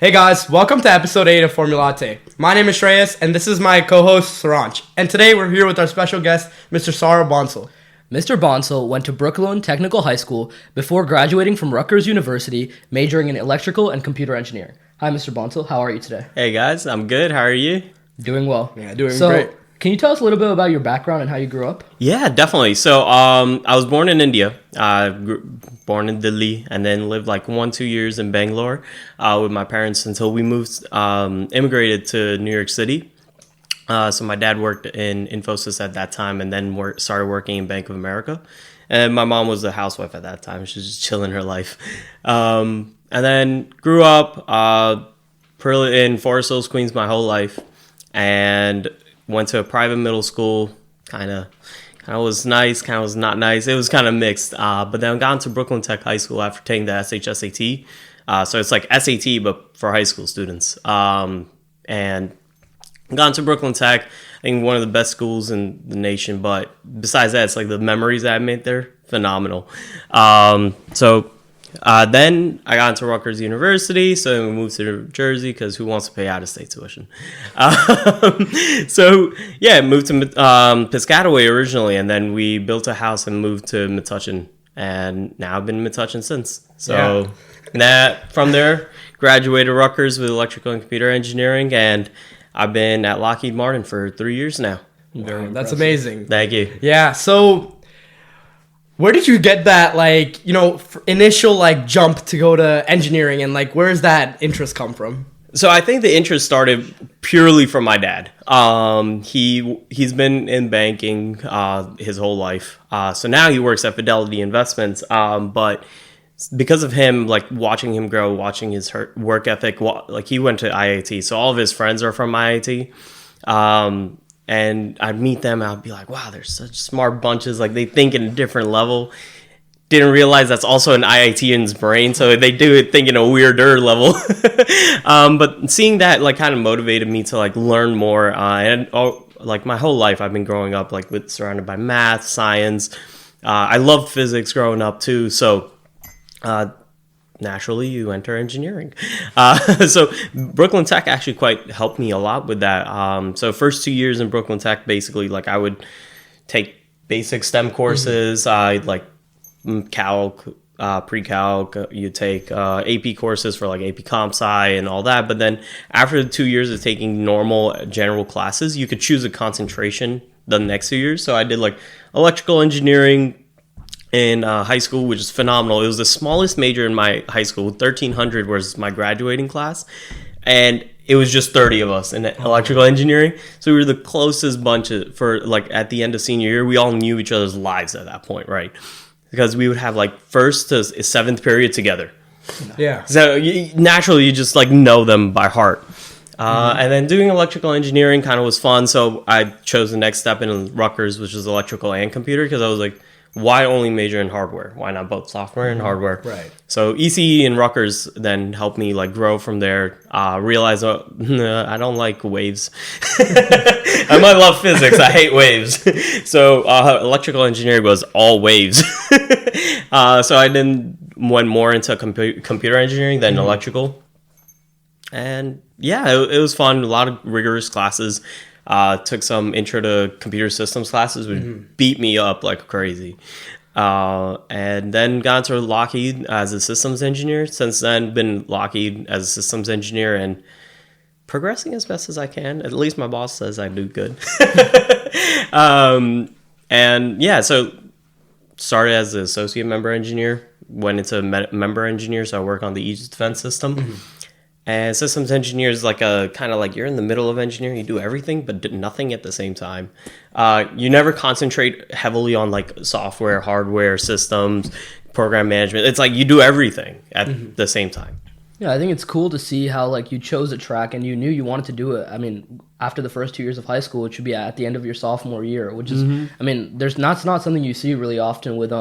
Hey guys, welcome to episode 8 of FormuLATTE. My name is Shreyas, and this is my co-host Saranch. And today we're here with our special guest, Mr. Saurabh Bansal. Mr. Bansal went to Brooklyn Technical High School before graduating from Rutgers University, majoring in electrical and computer engineering. Hi, Mr. Bansal. How are you today? Hey guys, I'm good. How are you? Doing well. Yeah, doing great. Can you tell us a little bit about your background and how you grew up? Yeah, definitely. So, I was born in India, born in Delhi, and then lived like 1-2 years in Bangalore with my parents until we moved, immigrated to New York City. So my dad worked in Infosys at that time, and then started working in Bank of America. And my mom was a housewife at that time. She was just chilling her life. And then grew up in Forest Hills, Queens, my whole life, and went to a private middle school. Kind of was nice, kind of was not nice. It was kind of mixed. But then I got into Brooklyn Tech High School after taking the SHSAT. So it's like SAT, but for high school students. And got into Brooklyn Tech. I think one of the best schools in the nation. But besides that, it's like the memories that I made there, phenomenal. Then I got into Rutgers University, so we moved to New Jersey because who wants to pay out-of-state tuition? Moved to Piscataway originally, and then we built a house and moved to Metuchen, and now I've been in Metuchen since. From there, graduated Rutgers with electrical and computer engineering, and I've been at Lockheed Martin for 3 years now. Wow, that's amazing. Thank you. Yeah, so where did you get that, initial, jump to go to engineering, and, where does that interest come from? So I think the interest started purely from my dad. He's been in banking his whole life. So now he works at Fidelity Investments. But because of him, watching him grow, watching his work ethic, he went to IIT. So all of his friends are from IIT. And I'd meet them and I'd be like, wow, they're such smart bunches. They think in a different level. Didn't realize that's also an IITian's brain. So they do think in a weirder level. But seeing that kind of motivated me to learn more. My whole life I've been growing up surrounded by math, science. I loved physics growing up too. So naturally you enter engineering. So Brooklyn Tech actually quite helped me a lot with that. So first 2 years in Brooklyn Tech, basically I would take basic STEM courses, calc, pre-calc, you take AP courses for AP Comp Sci and all that. But then after the 2 years of taking normal general classes, you could choose a concentration the next 2 years. So I did electrical engineering in high school, which is phenomenal. It was the smallest major in my high school. 1,300 was my graduating class, and it was just 30 of us in electrical engineering. So we were the closest bunch for at the end of senior year. We all knew each other's lives at that point, right? Because we would have first to seventh period together. Yeah. So naturally, you just know them by heart. And then doing electrical engineering kind of was fun. So I chose the next step in Rutgers, which was electrical and computer, because I was why only major in hardware? Why not both software and hardware? Right. So ECE and Rutgers then helped me grow from there. Realize I don't like waves. I might love physics. I hate waves. So electrical engineering was all waves. So I then went more into computer engineering than electrical. And yeah, it was fun. A lot of rigorous classes. Took some intro to computer systems classes, which beat me up like crazy. And then got into Lockheed as a systems engineer. Since then, been Lockheed as a systems engineer and progressing as best as I can. At least my boss says I do good. So started as an associate member engineer, went into member engineer, so I work on the Aegis Defense System. And systems engineer is you're in the middle of engineering. You do everything, but nothing at the same time. You never concentrate heavily on software, hardware, systems, program management. It's you do everything at the same time. Yeah, I think it's cool to see how you chose a track and you knew you wanted to do it. I mean, after the first 2 years of high school, it should be at the end of your sophomore year, which is, that's not something you see really often with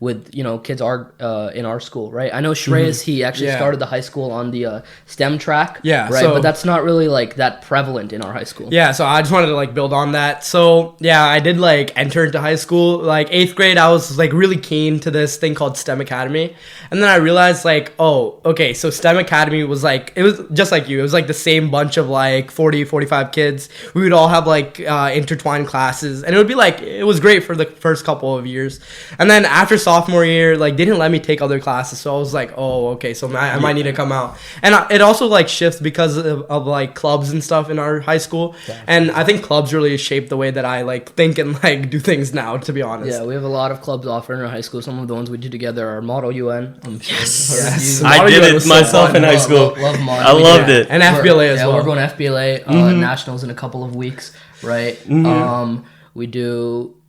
with kids are in our school, right? I know Shreyas, he actually started the high school on the STEM track, Yeah, right? so- But that's not really like that prevalent in our high school. Yeah, so I just wanted to like build on that. So yeah, I did like enter into high school. Like 8th grade, I was like really keen to this thing called STEM Academy. And then I realized like, oh, okay, so STEM Academy was like, it was just like you. It was like the same bunch of like 40, 45 kids. We would all have like intertwined classes. And it would be like, it was great for the first couple of years. And then after sophomore year, like they didn't let me take other classes. So I was like, oh, okay, so I might need to come out. And it also like shifts because of like clubs and stuff in our high school. And I think clubs really shape the way that I like think and like do things now, to be honest. Yeah, we have a lot of clubs offered in our high school. Some of the ones we do together are Model UN. Yes. I Model did UN it was so myself fun. in high school. Love Model. I loved it. And FBLA as well. We're going to FBLA nationals in a couple of weeks, right?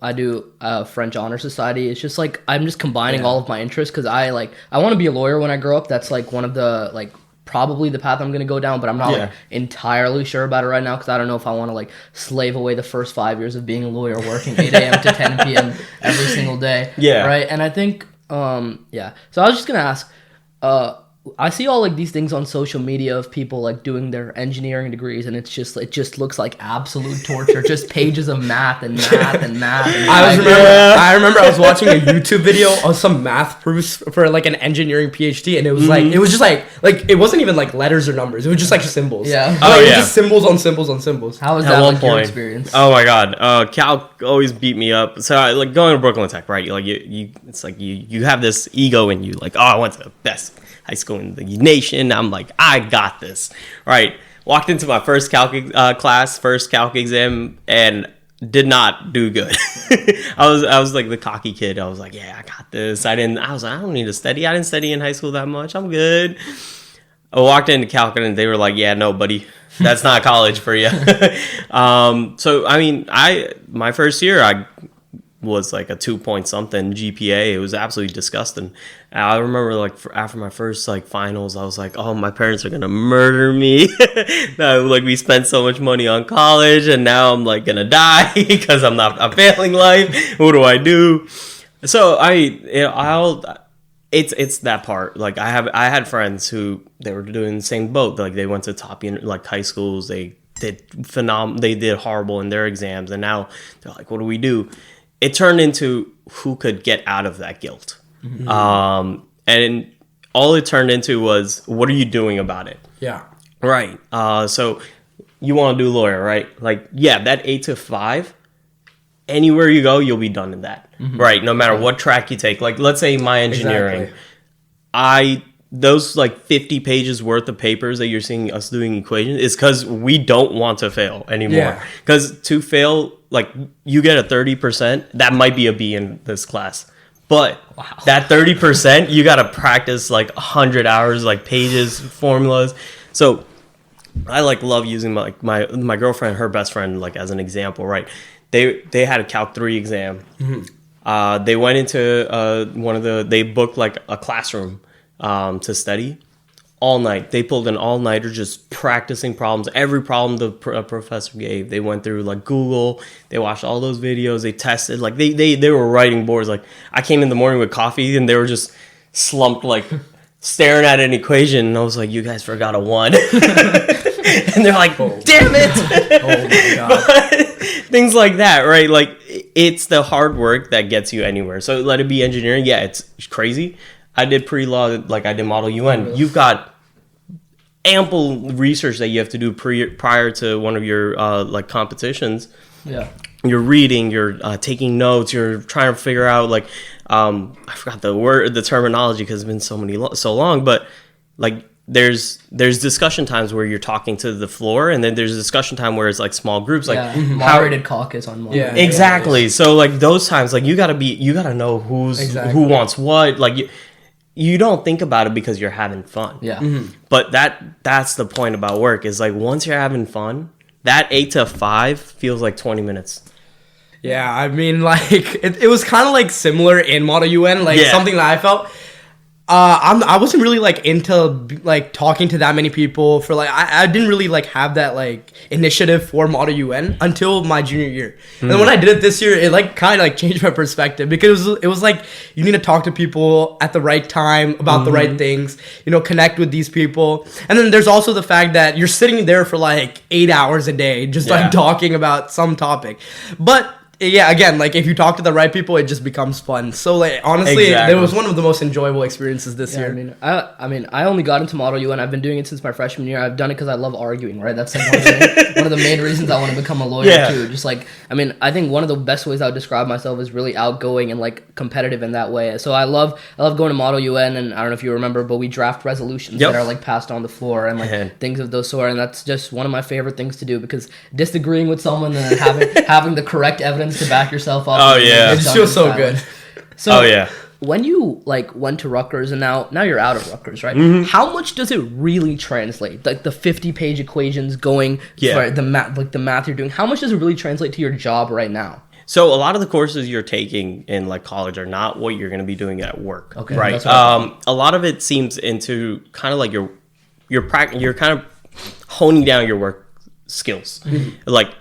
I do French Honor Society. It's just like I'm just combining all of my interests because I want to be a lawyer when I grow up. That's like one of the like probably the path I'm gonna go down, but I'm not like entirely sure about it right now because I don't know if I want to like slave away the first 5 years of being a lawyer, working 8 a.m. to 10 p.m. every single day. Yeah. Right. And I think So I was just gonna ask. I see all like these things on social media of people like doing their engineering degrees, and it just looks like absolute torture. Just pages of math and math and math. And I remember I was watching a YouTube video of some math proofs for like an engineering PhD, and it was like it was just like it wasn't even like letters or numbers. It was just like symbols. Yeah. It was just symbols on symbols on symbols. How was that like your experience? Oh my god, Cal always beat me up. So I like going to Brooklyn Tech, right? Like it's like you have this ego in you, like I went to the best high school in the nation. I'm like, I got this. Right. Walked into my first calc exam, and did not do good. I was like the cocky kid. I was like, yeah, I got this. I was like, I don't need to study. I didn't study in high school that much. I'm good. I walked into calc and they were like, yeah, no, buddy, that's not college for you. So, I mean, my first year, I was like a 2 point something GPA. It was absolutely disgusting. I remember like after my first like finals, I was like, oh, my parents are gonna murder me. Like we spent so much money on college, and now I'm like gonna die because I'm failing life. What do I do? So it's that part. Like I had friends who they were doing the same boat. Like they went to top like high schools. They did They did horrible in their exams, and now they're like, what do we do? It turned into who could get out of that guilt. And all it turned into was, what are you doing about it? Yeah. Right. So you want to do lawyer, right? Like, yeah, that 8 to 5, anywhere you go, you'll be done in that. Right. No matter what track you take. Like, let's say my engineering, those like 50 pages worth of papers that you're seeing us doing equations is because we don't want to fail anymore. Because to fail, like you get a 30%, that might be a B in this class. But that 30%, you got to practice like 100 hours, like pages, formulas. So I like love using my girlfriend, her best friend, like as an example, right? They had a Calc 3 exam. They went into they booked like a classroom to study all night. They pulled an all-nighter just practicing problems. Every problem the professor gave, they went through like Google. They watched all those videos. They tested. Like they were writing boards. Like I came in the morning with coffee, and they were just slumped, like staring at an equation. And I was like, "You guys forgot a 1." And they're like, "Damn it!" Oh my god. But things like that, right? Like it's the hard work that gets you anywhere. So let it be engineering. Yeah, it's crazy. I did pre-law, like I did Model UN. You've got ample research that you have to do prior to one of your like competitions. Yeah. You're reading, you're taking notes, you're trying to figure out like I forgot the terminology because it's been so long, but like there's discussion times where you're talking to the floor, and then there's a discussion time where it's like small groups, like moderated caucus on one. Yeah, exactly. So like those times, like you gotta know who wants what. Like you don't think about it because you're having fun. Yeah. But that's the point about work is like once you're having fun, that 8 to 5 feels like 20 minutes. Yeah, I mean, like it was kind of like similar in Model UN, like something that I felt. I wasn't really like into like talking to that many people for like I didn't really like have that like initiative for Model UN until my junior year. And then when I did it this year, it like kind of like changed my perspective because it was like you need to talk to people at the right time about the right things, you know, connect with these people. And then there's also the fact that you're sitting there for like 8 hours a day just like talking about some topic. But yeah, again, like if you talk to the right people, it just becomes fun. So like honestly, it was one of the most enjoyable experiences this year. I mean, I only got into Model UN. I've been doing it since my freshman year. I've done it because I love arguing. Right, that's like one of the main reasons I want to become a lawyer too. Just like I mean, I think one of the best ways I would describe myself is really outgoing and like competitive in that way. So I love going to Model UN, and I don't know if you remember, but we draft resolutions that are like passed on the floor and like things of those sort. And that's just one of my favorite things to do because disagreeing with someone and then having the correct evidence to back yourself up. Oh yeah, it feels so good. So when you like went to Rutgers and now you're out of Rutgers, right? How much does it really translate? Like the 50-page equations going for the math you're doing. How much does it really translate to your job right now? So a lot of the courses you're taking in like college are not what you're going to be doing at work, right? A lot of it seems into kind of like you're kind of honing down your work skills, like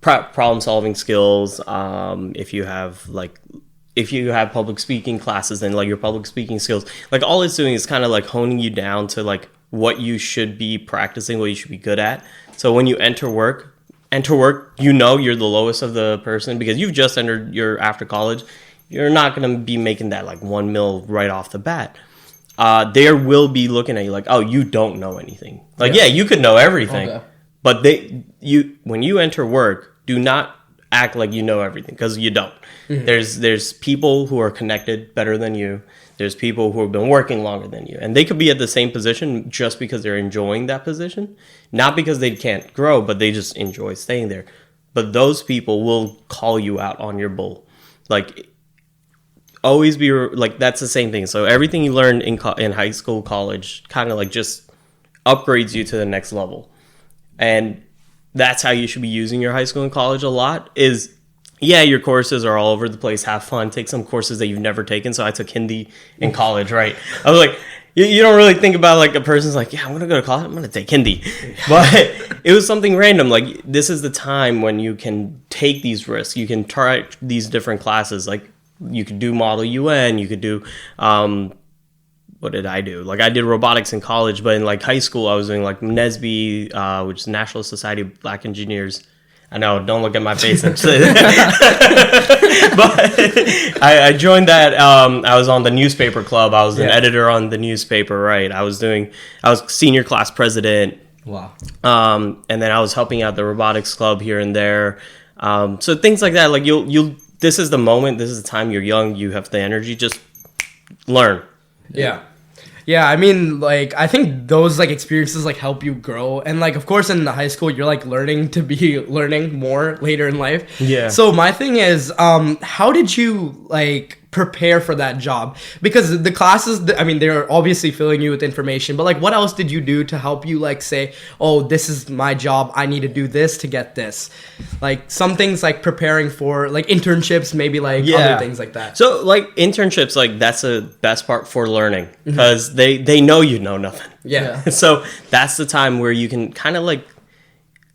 problem solving skills. If you have public speaking classes, then like your public speaking skills, like all it's doing is kind of like honing you down to like what you should be practicing, what you should be good at. So when you enter work, you know you're the lowest of the person because you've just entered your after college. You're not going to be making that like 1 mil right off the bat. They will be looking at you like, oh, you don't know anything. Like, you could know everything, but when you enter work, do not act like you know everything because you don't. There's people who are connected better than you. There's people who have been working longer than you, and they could be at the same position just because they're enjoying that position, not because they can't grow, but they just enjoy staying there. But those people will call you out on your bull. Like, always be like, that's the same thing. So everything you learn in high school, college, kind of like just upgrades you to the next level. And that's how you should be using your high school and college a lot is, your courses are all over the place. Have fun. Take some courses that you've never taken. So I took Hindi in college, right? I was like, you don't really think about like a person's like, I'm going to go to college. I'm going to take Hindi. But it was something random. Like this is the time when you can take these risks. You can try these different classes. Like you could do Model UN. You could do, what did I do? Like I did robotics in college, but in like high school, I was doing like NSBE, which is National Society of Black Engineers. I know, don't look at my face and say that. But I joined that. I was on the newspaper club. I was an editor on the newspaper, right? I was senior class president. Wow. And then I was helping out the robotics club here and there. So things like that. Like this is the moment. This is the time. You're young. You have the energy. Just learn. Yeah, I mean, like, I think those, like, experiences, like, help you grow. And, like, of course, in the high school, you're, like, learning more later in life. Yeah. So my thing is, how did you, like, prepare for that job? Because the classes, I mean, they're obviously filling you with information, but, like, what else did you do to help you, like, say, oh, this is my job, I need to do this to get this? Like, some things, like, preparing for, like, internships, maybe, like, other things like that. So, like, internships, like, that's the best part for learning, because they know you know nothing. Yeah. So, that's the time where you can kind of, like,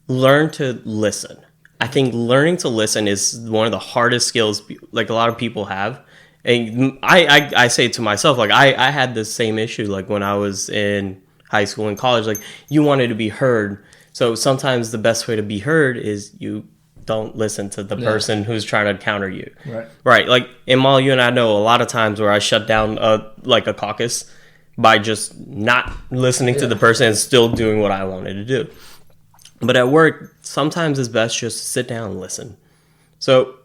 learn to listen. I think learning to listen is one of the hardest skills, like, a lot of people have. And I say it to myself, like I had the same issue, like when I was in high school and college, like you wanted to be heard. So sometimes the best way to be heard is you don't listen to the person who's trying to counter you. Right. Like in Model UN, I know a lot of times where I shut down a caucus by just not listening to the person and still doing what I wanted to do. But at work, sometimes it's best just to sit down and listen. So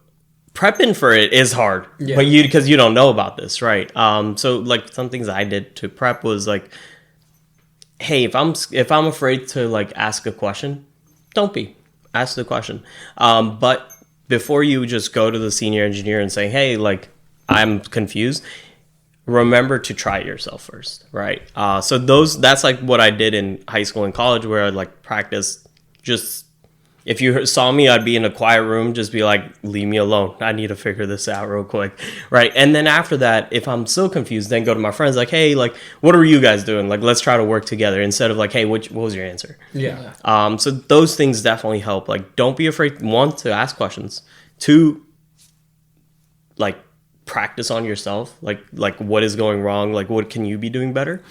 prepping for it is hard, but because you don't know about this, right? So like some things I did to prep was like, hey, if I'm afraid to like ask a question, don't ask the question. But before you just go to the senior engineer and say, hey, like I'm confused, remember to try it yourself first, right? So that's like what I did in high school and college, where I like practiced just if you saw me, I'd be in a quiet room, just be like, leave me alone. I need to figure this out real quick. Right. And then after that, if I'm still confused, then go to my friends like, hey, like, what are you guys doing? Like, let's try to work together instead of like, hey, what was your answer? Yeah. So those things definitely help. Like, don't be afraid, one, to ask questions. Two, like, practice on yourself. Like what is going wrong? Like, what can you be doing better?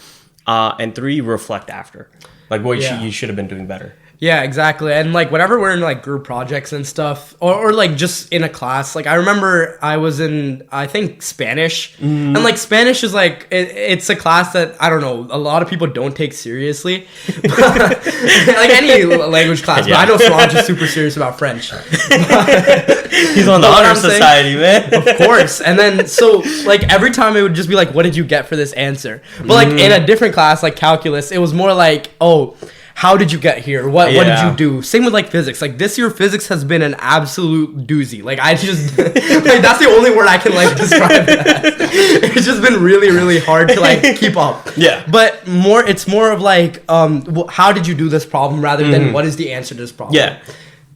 And three, reflect after. Like, what you should have been doing better. Yeah, exactly. And like whenever we're in like group projects and stuff, or like just in a class, like I remember I was in, I think, Spanish, and like Spanish is like it's a class that I don't know, a lot of people don't take seriously, like any language class. Yeah. But I know Saurabh's just super serious about French. He's on the honor society, man. Of course. And then so like every time it would just be like, what did you get for this answer? But like in a different class, like calculus, it was more like, oh, how did you get here? What did you do? Same with like physics. Like this year, physics has been an absolute doozy. Like I just like that's the only word I can like describe it as. It's just been really, really hard to like keep up. Yeah. But it's more of like how did you do this problem rather than what is the answer to this problem? Yeah.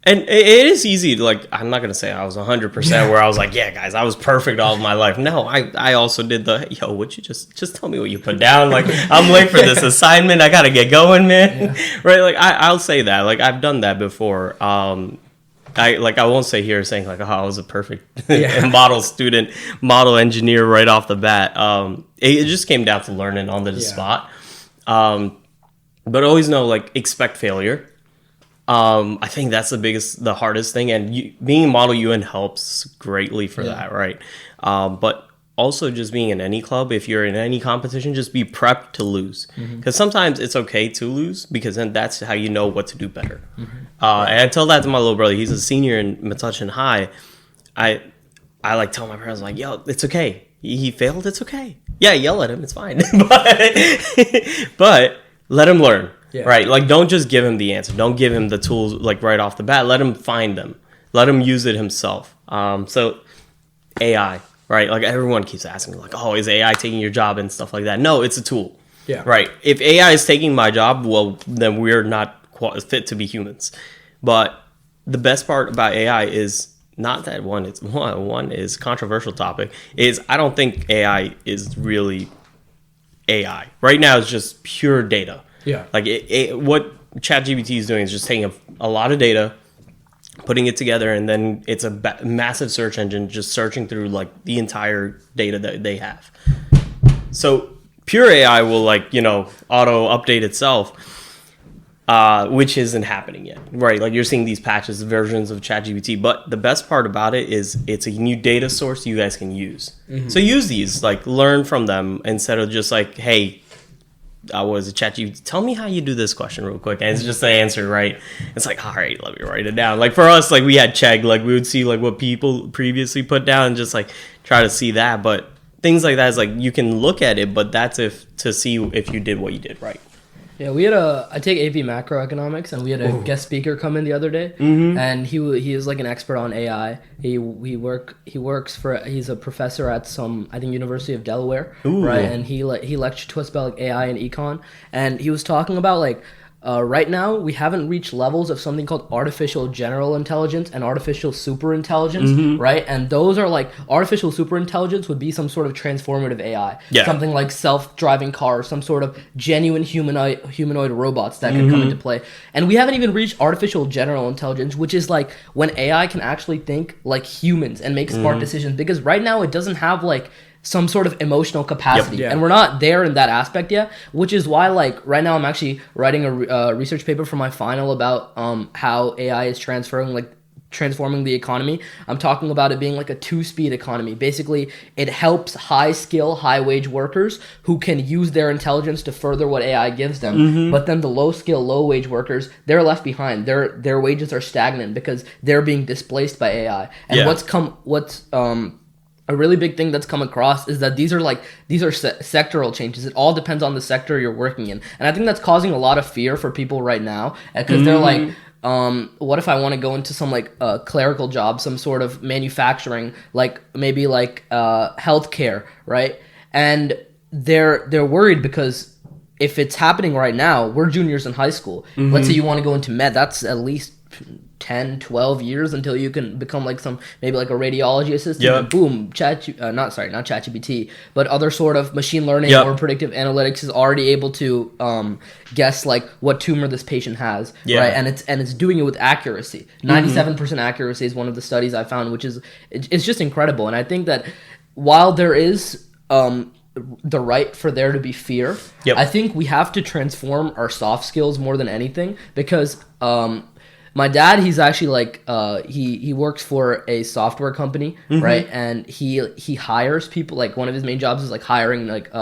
And it is easy to, like, I'm not going to say I was 100% where I was like, yeah, guys, I was perfect all of my life. No, I also did would you just tell me what you put down? Like, I'm late for this assignment. I got to get going, man. Yeah. Right? Like, I'll say that. Like, I've done that before. I won't say here saying, like, oh, I was a perfect model student, model engineer right off the bat. It just came down to learning on the spot. But always know, like, expect failure. I think that's the hardest thing, and being Model UN helps greatly for that, right? But also just being in any club, if you're in any competition, just be prepped to lose, because sometimes it's okay to lose, because then that's how you know what to do better. And I tell that to my little brother. He's a senior in Metuchen High. I like tell my parents, like, yo, it's okay. He failed, it's okay. Yeah, yell at him, it's fine. but let him learn. Yeah. Right, like don't just give him the answer. Don't give him the tools like right off the bat. Let him find them. Let him use it himself. So AI, right? Like everyone keeps asking, like, oh, is AI taking your job and stuff like that? No, it's a tool. Yeah. Right. If AI is taking my job, well, then we're not fit to be humans. But the best part about AI is not that one is controversial topic. Is I don't think AI is really AI. Right now, it's just pure data. Yeah. Like what ChatGPT is doing is just taking a lot of data, putting it together, and then it's a massive search engine just searching through like the entire data that they have. So pure AI will auto update itself, which isn't happening yet, right? Like you're seeing these patches, versions of ChatGPT, but the best part about it is it's a new data source you guys can use. So use these, like learn from them instead of just like, hey, I was a ChatGPT. Tell me how you do this question real quick, and it's just the answer, right? It's like, all right, let me write it down. Like for us, like we had Chegg, like we would see like what people previously put down, and just like try to see that. But things like that is like you can look at it, but that's to see if you did what you did right. Yeah, I take AP macroeconomics, and we had a guest speaker come in the other day, and he is like an expert on AI. He's a professor at some, I think, University of Delaware, right? And he lectured to us about like AI and econ, and he was talking about like right now we haven't reached levels of something called artificial general intelligence and artificial superintelligence, right? And those are like artificial superintelligence would be some sort of transformative AI, something like self-driving cars, some sort of genuine humanoid robots that could come into play. And we haven't even reached artificial general intelligence, which is like when AI can actually think like humans and make smart decisions, because right now it doesn't have like some sort of emotional capacity. And we're not there in that aspect yet, which is why like right now I'm actually writing a research paper for my final about how AI is transforming the economy. I'm talking about it being like a two-speed economy. Basically, it helps high-skill, high-wage workers who can use their intelligence to further what AI gives them. But then the low-skill, low-wage workers, they're left behind. Their wages are stagnant because they're being displaced by AI. And a really big thing that's come across is that these are sectoral changes. It all depends on the sector you're working in. And I think that's causing a lot of fear for people right now, because they're like, what if I want to go into some like clerical job, some sort of manufacturing, like maybe like healthcare, right? And they're worried because if it's happening right now, we're juniors in high school. Let's say you want to go into med, that's at least 10, 12 years until you can become like maybe like a radiology assistant. Yep. And boom, not ChatGPT, but other sort of machine learning or predictive analytics is already able to guess like what tumor this patient has, right? And it's doing it with accuracy. 97% accuracy is one of the studies I found, which is it's just incredible. And I think that while there is the right for there to be fear, I think we have to transform our soft skills more than anything, because my dad, he's actually like he works for a software company, right? And he hires people. Like one of his main jobs is like hiring like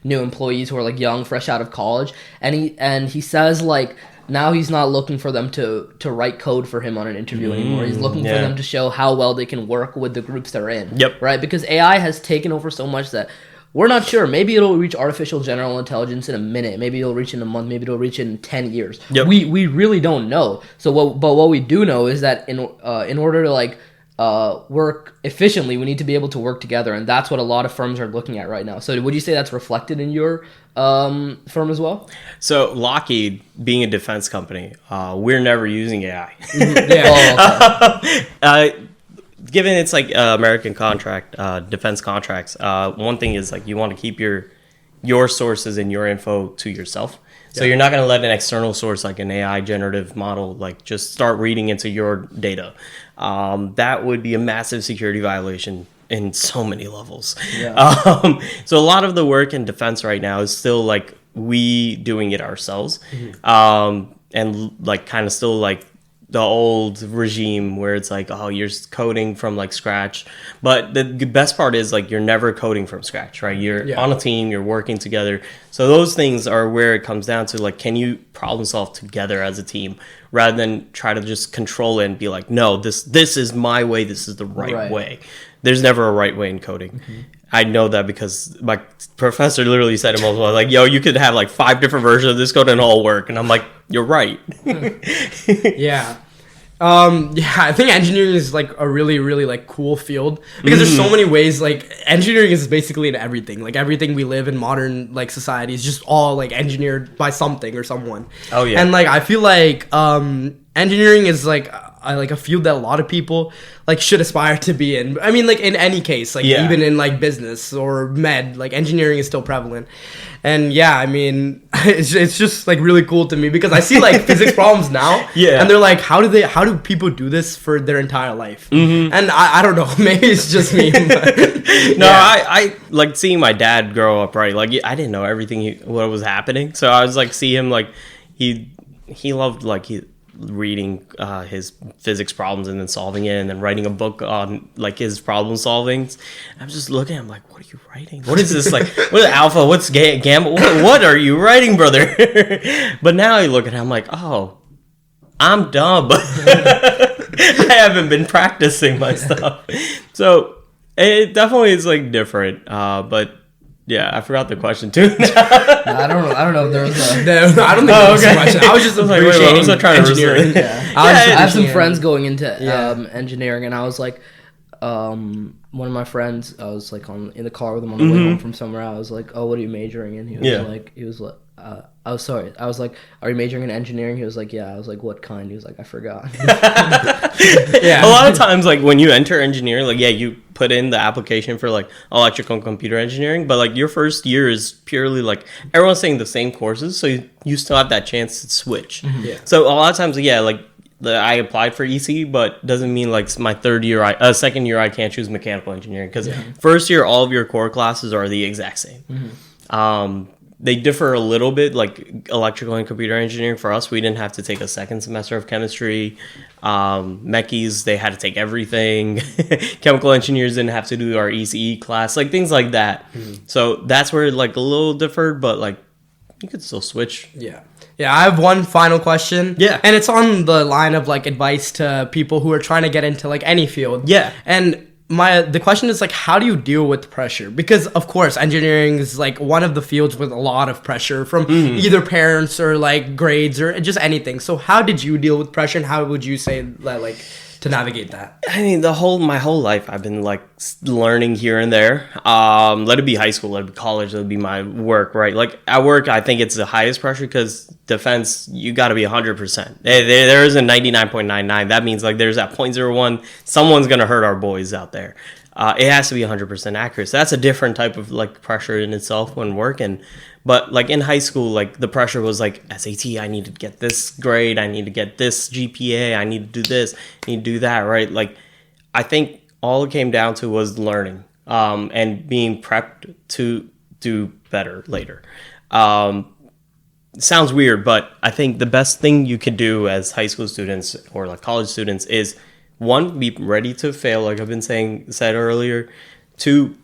new employees who are like young, fresh out of college. And he says like now he's not looking for them to write code for him on an interview anymore. He's looking for them to show how well they can work with the groups they're in. Right? Because AI has taken over so much that we're not sure. Maybe it'll reach artificial general intelligence in a minute. Maybe it'll reach in a month. Maybe it'll reach in 10 years. We really don't know. So what we do know is that in order to like work efficiently, we need to be able to work together, and that's what a lot of firms are looking at right now. So would you say that's reflected in your firm as well? So Lockheed, being a defense company, we're never using AI. Given it's like American contract, defense contracts, one thing is like you want to keep your sources and your info to yourself. So you're not going to let an external source like an AI generative model like just start reading into your data. That would be a massive security violation in so many levels. So a lot of the work in defense right now is still like we doing it ourselves, and like kind of still like the old regime where it's like, oh, you're coding from like scratch. But the best part is like you're never coding from scratch, right? You're on a team, you're working together. So those things are where it comes down to like, can you problem solve together as a team rather than try to just control it and be like, no, this is my way, this is the right way. There's never a right way in coding. I know that because my professor literally said it multiple times, like, yo, you could have like 5 different versions of this code and all work. And I'm like, you're right. I think engineering is like a really, really like cool field because there's so many ways. Like engineering is basically in everything. Like everything we live in modern like society is just all like engineered by something or someone. And like I feel like engineering is like a field that a lot of people like should aspire to be in. I mean, like in any case, like even in like business or med, like engineering is still prevalent. And I mean, it's just like really cool to me because I see like physics problems now, and they're like, how do people do this for their entire life? And I don't know, maybe it's just me. But, I like seeing my dad grow up, right? Like I didn't know everything what was happening, so I was like, see him like he loved like reading his physics problems and then solving it and then writing a book on like his problem solving. I'm just looking at him like, what are you writing? What is this? Like, what is alpha? What's gamma? What are you writing, brother? But now I look at him, I'm like, oh, I'm dumb. I haven't been practicing my stuff. So it definitely is like different. But yeah, I forgot the question too. I don't know if there was a... No, I don't think there was a question. I was just appreciating was I trying engineering. I have some friends going into engineering, and I was like, one of my friends, I was like in the car with him on the way home from somewhere. I was like, oh, what are you majoring in? He was like, I was sorry. I was like, are you majoring in engineering? He was like, yeah. I was like, what kind? He was like, I forgot. A lot of times, like when you enter engineering, like you put in the application for like electrical and computer engineering, but like your first year is purely like everyone's taking the same courses, so you still have that chance to switch. So a lot of times, like I applied for EC, but doesn't mean like my second year I can't choose mechanical engineering because first year all of your core classes are the exact same. They differ a little bit, like electrical and computer engineering. For us, we didn't have to take a second semester of chemistry. Mechies, they had to take everything. Chemical engineers didn't have to do our ECE class, like things like that. So that's where like a little differed, but like you could still switch. Yeah, I have one final question. And it's on the line of like advice to people who are trying to get into like any field. And the question is like, how do you deal with pressure? Because of course engineering is like one of the fields with a lot of pressure from either parents or like grades or just anything. So how did you deal with pressure, and how would you say that like to navigate that? I mean, my whole life, I've been like learning here and there. Let it be high school, let it be college, let it be my work, right? Like at work, I think it's the highest pressure because defense, you got to be 100%. There isn't 99.99. That means like there's that 0.01. Someone's gonna hurt our boys out there. It has to be 100% accurate. So that's a different type of like pressure in itself when working. But like in high school, like the pressure was like SAT, I need to get this grade, I need to get this GPA, I need to do this, I need to do that, right? Like I think all it came down to was learning and being prepped to do better later. It sounds weird, but I think the best thing you could do as high school students or like college students is, one, be ready to fail, like I've been said earlier. Two,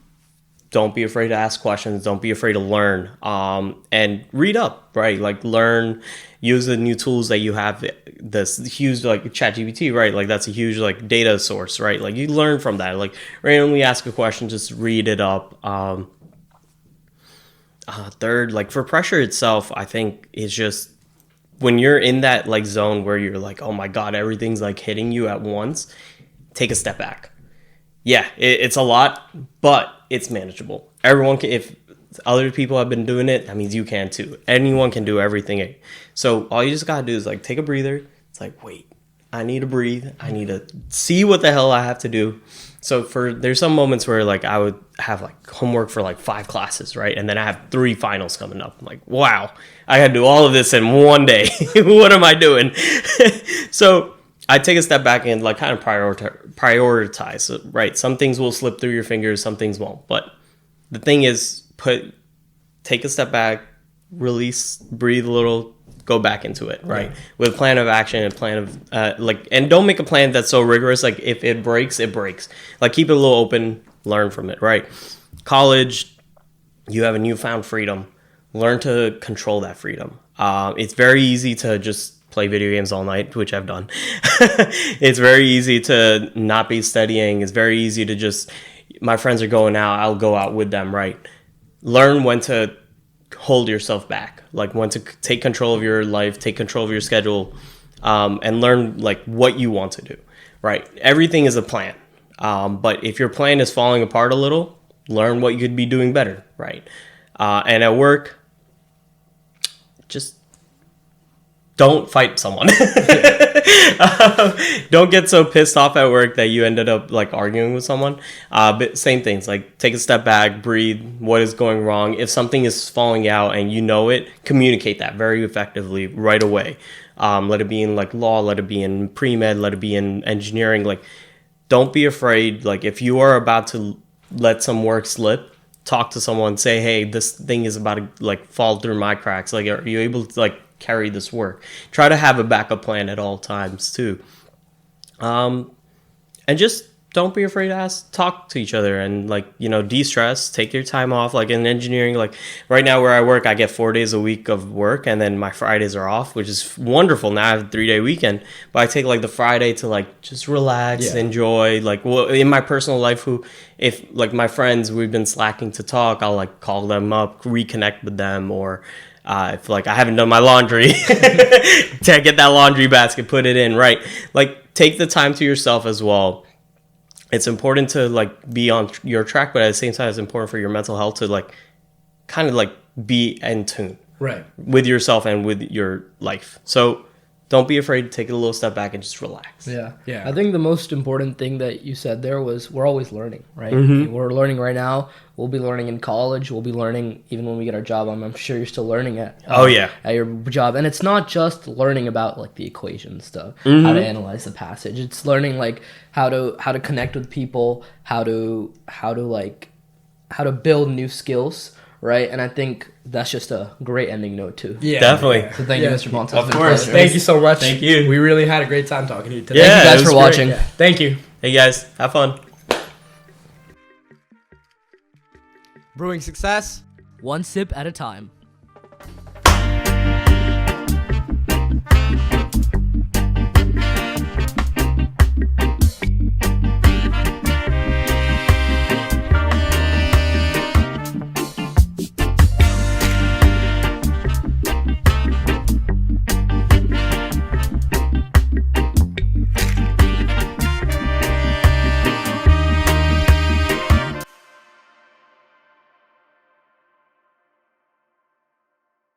don't be afraid to ask questions. Don't be afraid to learn, and read up, right? Like learn, use the new tools that you have. This huge like ChatGPT, right? Like that's a huge like data source, right? Like you learn from that. Like randomly ask a question, just read it up. Third, like for pressure itself, I think it's just when you're in that like zone where you're like, oh my God, everything's like hitting you at once. Take a step back. Yeah, it's a lot, but it's manageable. Everyone can, if other people have been doing it, that means you can too. Anyone can do everything. So all you just gotta do is like take a breather. It's like, wait, I need to breathe. I need to see what the hell I have to do. So there's some moments where like I would have like homework for like 5 classes, right? And then I have 3 finals coming up. I'm like, wow, I gotta do all of this in one day. What am I doing? So I take a step back and like kind of prioritize, right? Some things will slip through your fingers, some things won't. But the thing is, take a step back, release, breathe a little, go back into it, right? With a plan of action and plan of and don't make a plan that's so rigorous. Like if it breaks, it breaks. Like keep it a little open, learn from it, right? College, you have a newfound freedom. Learn to control that freedom. It's very easy to just play video games all night, which I've done. It's very easy to not be studying. It's very easy to just, my friends are going out, I'll go out with them, right? Learn when to hold yourself back, like when to take control of your life, take control of your schedule, and learn like what you want to do, right? Everything is a plan. But if your plan is falling apart a little, learn what you could be doing better, right? And at work, just don't fight someone. Don't get so pissed off at work that you ended up like arguing with someone. But same things, like take a step back, breathe. What is going wrong? If something is falling out and you know it, communicate that very effectively right away. Let it be in like law, let it be in pre-med, let it be in engineering. Like, don't be afraid. Like if you are about to let some work slip, talk to someone, say, hey, this thing is about to like fall through my cracks. Like, are you able to like carry this work? Try to have a backup plan at all times too. And just don't be afraid to talk to each other and like, you know, de-stress, take your time off. Like in engineering, like right now where I work, I get 4 days a week of work and then my Fridays are off, which is wonderful. Now I have a 3-day weekend, but I take like the Friday to like just relax, enjoy. Like, well, in my personal life, if like my friends, we've been slacking to talk, I'll like call them up, reconnect with them, or if like I haven't done my laundry, to get that laundry basket, put it in, right? Like take the time to yourself as well. It's important to like be on your track, but at the same time, it's important for your mental health to like kind of like be in tune, right, with yourself and with your life. So don't be afraid to take a little step back and just relax. Yeah. I think the most important thing that you said there was we're always learning, right? Mm-hmm. We're learning right now. We'll be learning in college. We'll be learning even when we get our job. I'm sure you're still learning at your job. And it's not just learning about like the equation stuff, how to analyze the passage. It's learning like how to connect with people, how to build new skills. Right, and I think that's just a great ending note too. Yeah, definitely. So thank you, Mr. Bansal. Of course. Thank you so much. Thank you. We really had a great time talking to you today. Thank you guys for watching. Yeah. Thank you. Hey guys, have fun. Brewing success, one sip at a time.